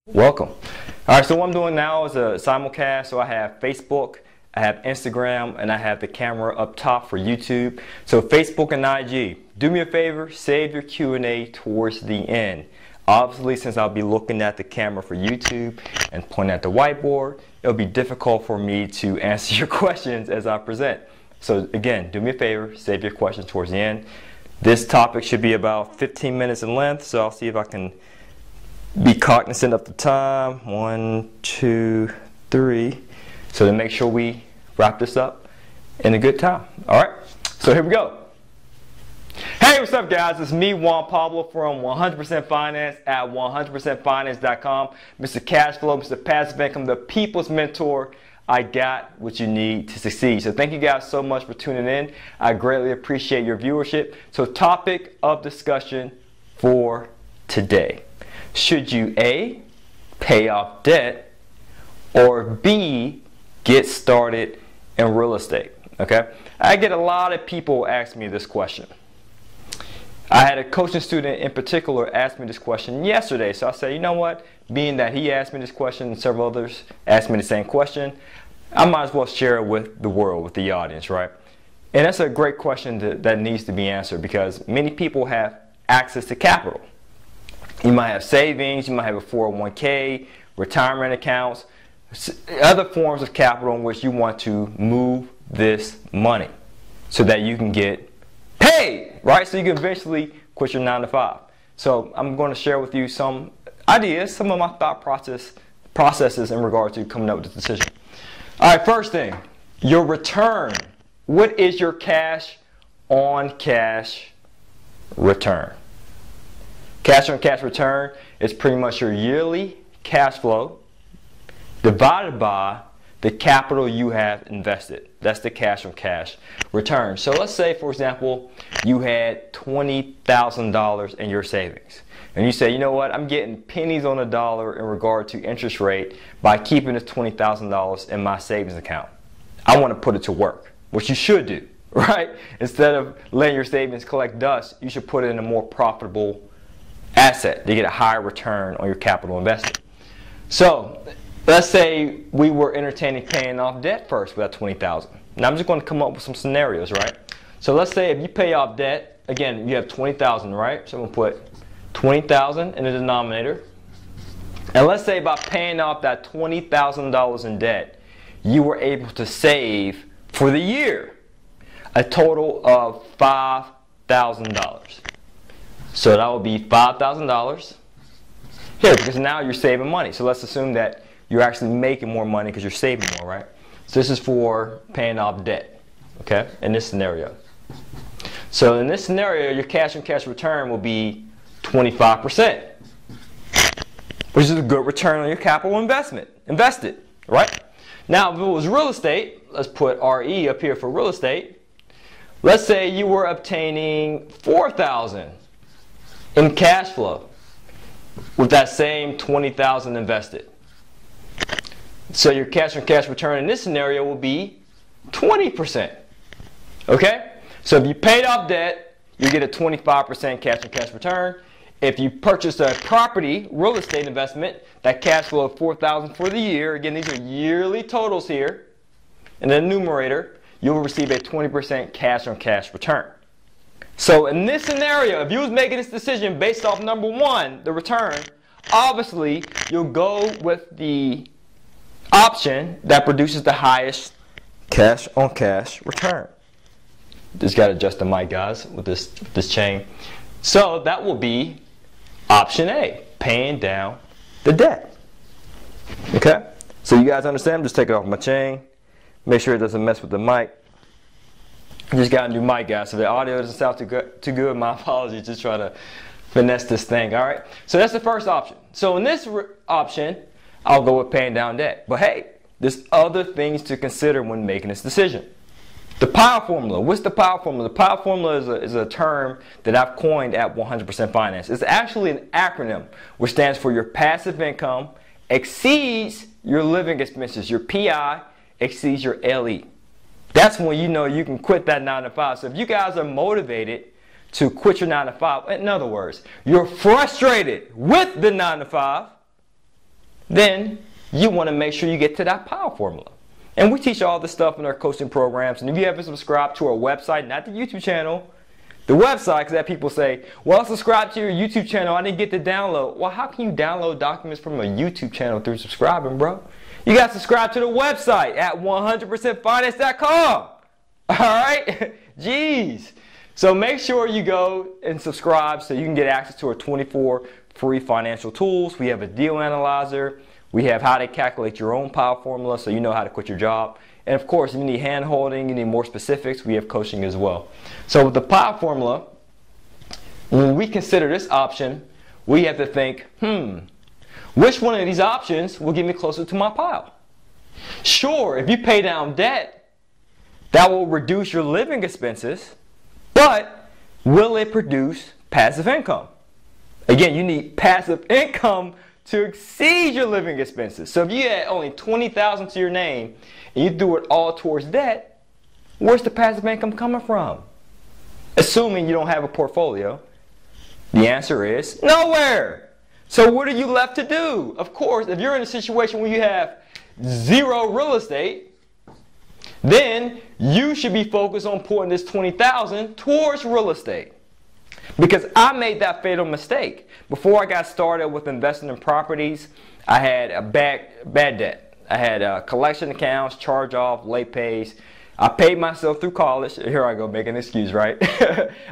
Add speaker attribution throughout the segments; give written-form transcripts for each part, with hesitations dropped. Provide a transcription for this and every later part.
Speaker 1: Welcome. All right, so what I'm doing now is a simulcast. So I have Facebook, I have Instagram, and I have the camera up top for YouTube. So Facebook and IG, do me a favor, save your Q&A towards the end. Obviously, since I'll be looking at the camera for YouTube and pointing at the whiteboard, it'll be difficult for me to answer your questions as I present. So again, do me a favor, save your questions towards the end. This topic should be about 15 minutes in length, so I'll see if I can be cognizant of the time. 1, 2, 3. So to make sure we wrap this up in a good time. All right, so here we go. Hey, what's up, guys? It's me, Juan Pablo from 100% Finance at 100%finance.com. Mr. Cashflow, Mr. Passive Income, the people's mentor. I got what you need to succeed. So thank you guys so much for tuning in. I greatly appreciate your viewership. So topic of discussion for today. Should you A, pay off debt, or B, get started in real estate? Okay, I get a lot of people ask me this question. I had a coaching student in particular ask me this question yesterday, so I said, you know what, being that he asked me this question and several others asked me the same question, I might as well share it with the world, with the audience, right? And that's a great question that needs to be answered, because many people have access to capital. You might have savings, you might have a 401k, retirement accounts, other forms of capital in which you want to move this money so that you can get paid, right? So you can eventually quit your 9 to 5. So I'm going to share with you some ideas, some of my thought processes in regard to coming up with this decision. All right, first thing, your return. What is your cash on cash return? Cash on cash return is pretty much your yearly cash flow divided by the capital you have invested. That's the cash on cash return. So let's say, for example, you had $20,000 in your savings. And you say, you know what, I'm getting pennies on the dollar in regard to interest rate by keeping this $20,000 in my savings account. I want to put it to work, which you should do, right? Instead of letting your savings collect dust, you should put it in a more profitable asset to get a higher return on your capital investment. So let's say we were entertaining paying off debt first with that $20,000. Now I'm just going to come up with some scenarios, right? So let's say if you pay off debt, again, you have $20,000, right? So I'm going to put $20,000 in the denominator. And let's say by paying off that $20,000 in debt, you were able to save for the year a total of $5,000. So that would be $5,000 here, because now you're saving money. So let's assume that you're actually making more money because you're saving more, right? So this is for paying off debt, okay, in this scenario. So in this scenario, your cash on cash return will be 25%, which is a good return on your capital invested, right? Now, if it was real estate, let's put RE up here for real estate. Let's say you were obtaining $4,000 in cash flow with that same $20,000 invested. So your cash on cash return in this scenario will be 20%. Okay? So if you paid off debt, you get a 25% cash on cash return. If you purchase a property, real estate investment, that cash flow of $4,000 for the year, again, these are yearly totals here, in the numerator, you'll receive a 20% cash on cash return. So in this scenario, if you was making this decision based off number one, the return, obviously you'll go with the option that produces the highest cash on cash return. Just got to adjust the mic, guys, with this chain. So that will be option A, paying down the debt. Okay? So you guys understand? I'm just taking off my chain. Make sure it doesn't mess with the mic. Just got a new mic, guys. So the audio doesn't sound too good, my apologies. Just try to finesse this thing, all right? So that's the first option. So in this option, I'll go with paying down debt. But hey, there's other things to consider when making this decision. The POWER formula. What's the POWER formula? The POWER formula is a term that I've coined at 100% Finance. It's actually an acronym which stands for your passive income exceeds your living expenses. Your PI exceeds your LE. That's when you know you can quit that 9 to 5. So if you guys are motivated to quit your 9 to 5, in other words, you're frustrated with the 9 to 5, then you want to make sure you get to that power formula. And we teach all this stuff in our coaching programs. And if you haven't subscribed to our website, not the YouTube channel, the website, because that people say, well, subscribe to your YouTube channel, I didn't get the download. Well, how can you download documents from a YouTube channel through subscribing, bro? You got to subscribe to the website at 100percentfinance.com. All right? Jeez. So make sure you go and subscribe so you can get access to our 24 free financial tools. We have a deal analyzer. We have how to calculate your own power formula so you know how to quit your job. And of course, if you need hand holding, you need more specifics, we have coaching as well. So with the power formula, when we consider this option, we have to think, which one of these options will get me closer to my pile? Sure, if you pay down debt, that will reduce your living expenses, but will it produce passive income? Again, you need passive income to exceed your living expenses. So if you had only $20,000 to your name and you threw it all towards debt, where's the passive income coming from? Assuming you don't have a portfolio, the answer is nowhere. So what are you left to do? Of course, if you're in a situation where you have zero real estate, then you should be focused on putting this $20,000 towards real estate. Because I made that fatal mistake. Before I got started with investing in properties, I had a bad debt. I had collection accounts, charge-off, late pays. I paid myself through college. Here I go making an excuse, right?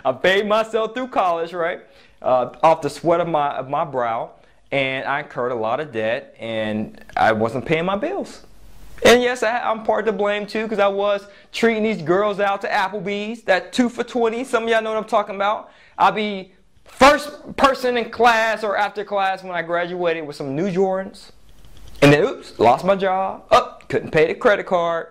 Speaker 1: I paid myself through college, right? Off the sweat of my brow. And I incurred a lot of debt, and I wasn't paying my bills. And yes, I'm part to blame too, because I was treating these girls out to Applebee's, that 2 for $20. Some of y'all know what I'm talking about. I'll be first person in class or after class when I graduated with some new Jordans. And then, oops, lost my job. Oh, couldn't pay the credit card.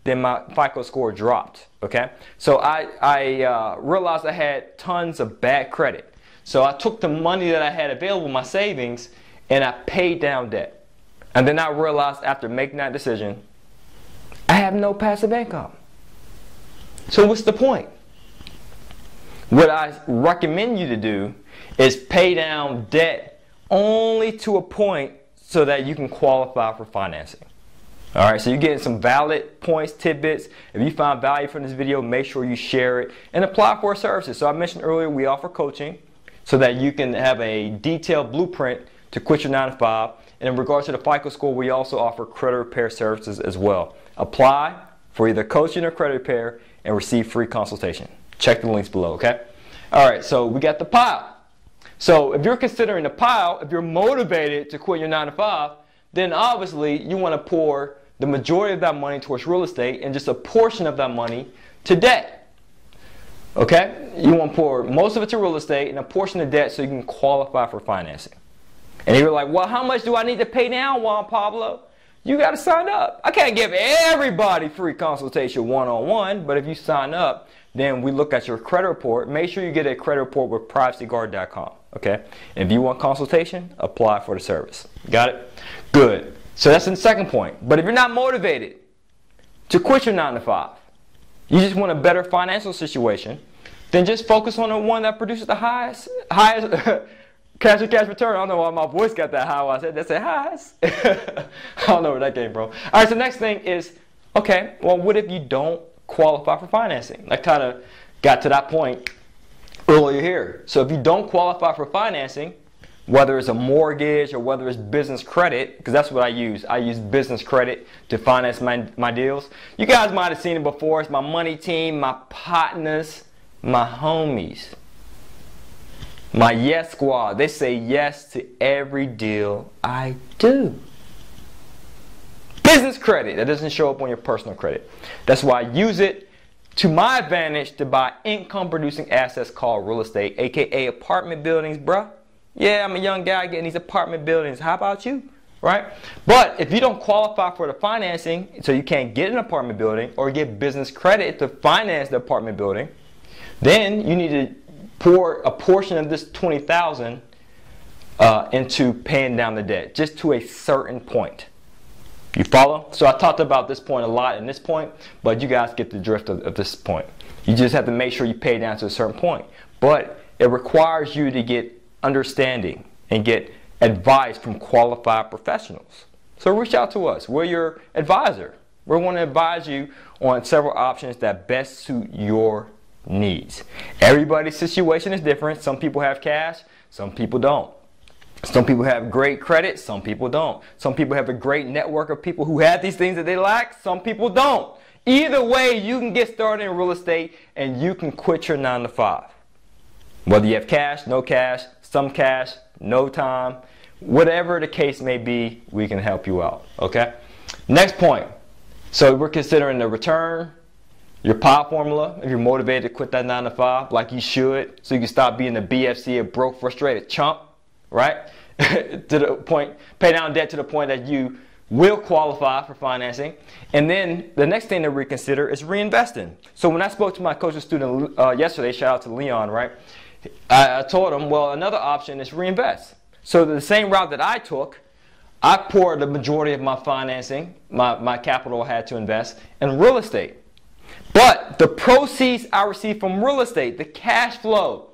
Speaker 1: Then my FICO score dropped, okay? So I realized I had tons of bad credit. So I took the money that I had available, my savings, and I paid down debt. And then I realized after making that decision, I have no passive income. So what's the point? What I recommend you to do is pay down debt only to a point so that you can qualify for financing. All right, so you're getting some valid points, tidbits. If you found value from this video, make sure you share it and apply for our services. So I mentioned earlier, we offer coaching so that you can have a detailed blueprint to quit your 9-to-5. And in regards to the FICO score, we also offer credit repair services as well. Apply for either coaching or credit repair and receive free consultation. Check the links below, okay? All right, so we got the pile. So if you're considering the pile, if you're motivated to quit your 9-to-5, then obviously you want to pour the majority of that money towards real estate and just a portion of that money to debt. Okay? You want to pour most of it to real estate and a portion to debt so you can qualify for financing. And you're like, well, how much do I need to pay down, Juan Pablo? You got to sign up. I can't give everybody free consultation one-on-one, but if you sign up, then we look at your credit report. Make sure you get a credit report with privacyguard.com. Okay? And if you want consultation, apply for the service. Got it? Good. So that's the second point. But if you're not motivated to quit your 9-to-5, you just want a better financial situation, then just focus on the one that produces the highest cash to cash return. I don't know why my voice got that high when I said that. Say highs. I don't know where that came from. All right, so the next thing is, okay, well, what if you don't qualify for financing? I kind of got to that point earlier here. So if you don't qualify for financing, whether it's a mortgage or whether it's business credit, because that's what I use. I use business credit to finance my deals. You guys might have seen it before. It's my money team, my partners, my homies, my yes squad. They say yes to every deal I do. Business credit, that doesn't show up on your personal credit. That's why I use it to my advantage to buy income producing assets called real estate, aka apartment buildings, bruh. Yeah, I'm a young guy getting these apartment buildings. How about you? Right? But if you don't qualify for the financing, so you can't get an apartment building or get business credit to finance the apartment building, then you need to pour a portion of this $20,000 into paying down the debt, just to a certain point. You follow? So I talked about this point a lot in this point, but you guys get the drift of this point. You just have to make sure you pay down to a certain point. But it requires you to get understanding and get advice from qualified professionals. So reach out to us. We're your advisor. We're going to advise you on several options that best suit your needs. Everybody's situation is different. Some people have cash, some people don't. Some people have great credit, some people don't. Some people have a great network of people who have these things that they lack, some people don't. Either way, you can get started in real estate and you can quit your 9 to 5. Whether you have cash, some cash, no time, whatever the case may be, we can help you out, okay? Next point. So we're considering the return, your power formula, if you're motivated to quit that 9 to 5 like you should, so you can stop being a BFC, a broke, frustrated chump, right? To the point, pay down debt to the point that you will qualify for financing. And then the next thing to reconsider is reinvesting. So when I spoke to my coaching student yesterday, shout out to Leon, right? I told him, well, another option is reinvest. So the same route that I took, I poured the majority of my financing, my capital I had to invest in real estate. But the proceeds I received from real estate, the cash flow,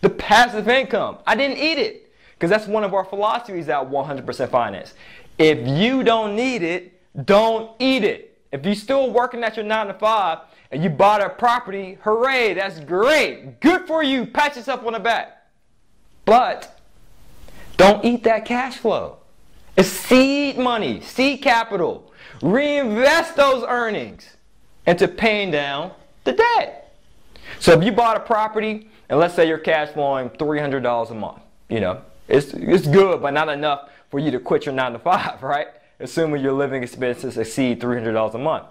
Speaker 1: the passive income, I didn't eat it. Because that's one of our philosophies at 100% Finance. If you don't need it, don't eat it. If you're still working at your 9 to 5 and you bought a property, hooray, that's great. Good for you. Pat yourself on the back. But don't eat that cash flow. It's seed money, seed capital. Reinvest those earnings into paying down the debt. So if you bought a property and let's say you're cash flowing $300 a month, you know, it's good, but not enough for you to quit your 9 to 5, right? Assuming your living expenses exceed $300 a month.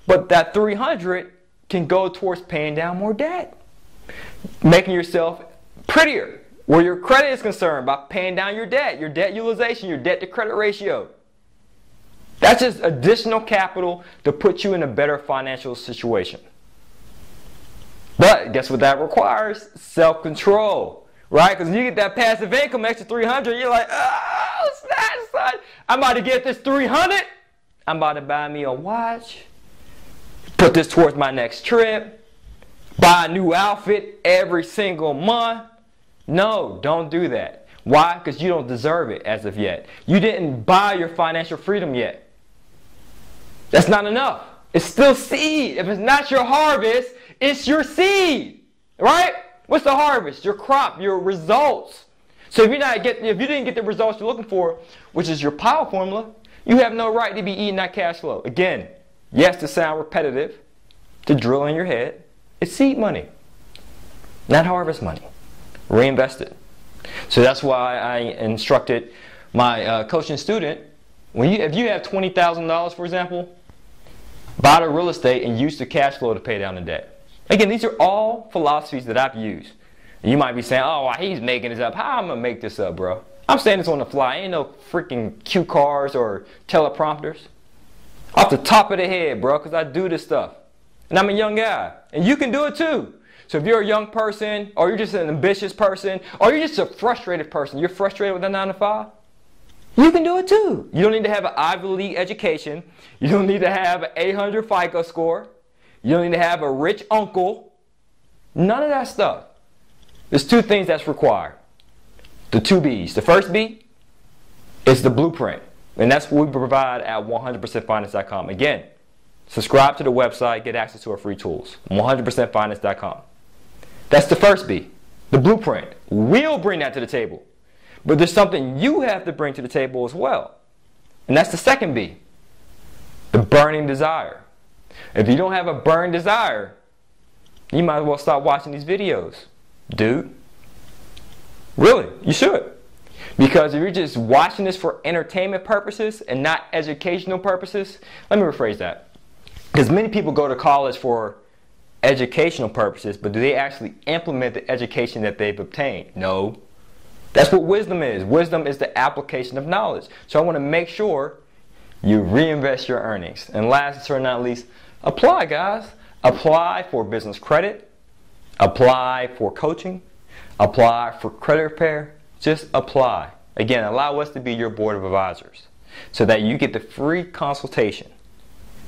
Speaker 1: But that $300 can go towards paying down more debt, making yourself prettier where your credit is concerned by paying down your debt utilization, your debt to credit ratio. That's just additional capital to put you in a better financial situation. But guess what that requires? Self-control. Right? Because you get that passive income, extra 300, you're like, oh, snap, son. I'm about to get this 300. I'm about to buy me a watch. Put this towards my next trip. Buy a new outfit every single month. No, don't do that. Why? Because you don't deserve it as of yet. You didn't buy your financial freedom yet. That's not enough. It's still seed. If it's not your harvest, it's your seed. Right? What's the harvest? Your crop, your results. So if you didn't get the results you're looking for, which is your power formula, you have no right to be eating that cash flow. Again, yes, to sound repetitive, to drill in your head, it's seed money, not harvest money. Reinvest it. So that's why I instructed my coaching student, if you have $20,000, for example, buy the real estate and use the cash flow to pay down the debt. Again, these are all philosophies that I've used. And you might be saying, oh, he's making this up. How am I going to make this up, bro? I'm saying this on the fly. Ain't no freaking cue cards or teleprompters. Off the top of the head, bro, because I do this stuff. And I'm a young guy. And you can do it too. So if you're a young person, or you're just an ambitious person, or you're just a frustrated person, you're frustrated with that 9 to 5, you can do it too. You don't need to have an Ivy League education. You don't need to have an 800 FICO score. You don't need to have a rich uncle. None of that stuff. There's 2 things that's required. The 2 B's. The first B is the blueprint. And that's what we provide at 100percentfinance.com. Again, subscribe to the website, get access to our free tools. 100percentfinance.com. That's the first B. The blueprint. We'll bring that to the table. But there's something you have to bring to the table as well. And that's the second B. The burning desire. If you don't have a burning desire, you might as well stop watching these videos, dude. Really, you should. Because if you're just watching this for entertainment purposes and not educational purposes, let me rephrase that. Because many people go to college for educational purposes, but do they actually implement the education that they've obtained? No. That's what wisdom is. Wisdom is the application of knowledge. So I want to make sure you reinvest your earnings. And last but certainly not least, apply, guys. Apply for business credit. Apply for coaching. Apply for credit repair. Just apply. Again, allow us to be your board of advisors so that you get the free consultation.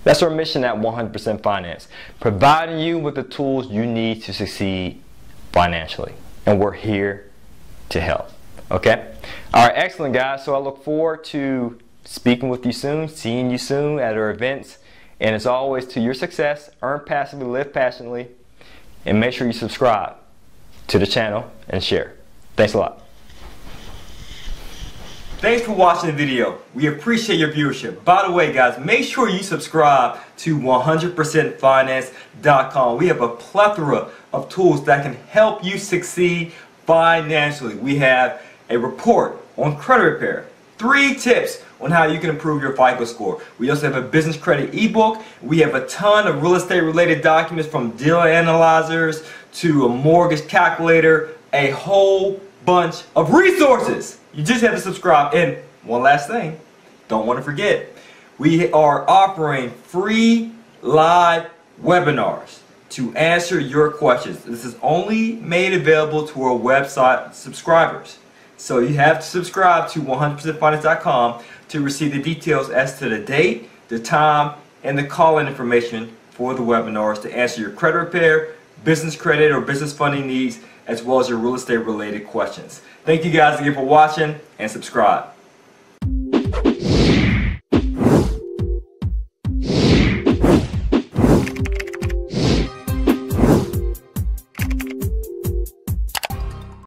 Speaker 1: That's our mission at 100% Finance, providing you with the tools you need to succeed financially. And we're here to help. Okay? All right, excellent, guys. So I look forward to speaking with you soon, seeing you soon at our events. And as always, to your success, earn passively, live passionately, and make sure you subscribe to the channel and share. Thanks a lot. Thanks for watching the video. We appreciate your viewership. By the way, guys, make sure you subscribe to 100percentfinance.com. We have a plethora of tools that can help you succeed financially. We have a report on credit repair, 3 tips on how you can improve your FICO score. We also have a business credit ebook. We have a ton of real estate related documents, from deal analyzers to a mortgage calculator, a whole bunch of resources. You just have to subscribe. And one last thing, don't want to forget, we are offering free live webinars to answer your questions. This is only made available to our website subscribers. So you have to subscribe to 100percentfinance.com to receive the details as to the date, the time, and the call-in information for the webinars to answer your credit repair, business credit, or business funding needs, as well as your real estate related questions. Thank you guys again for watching, and subscribe.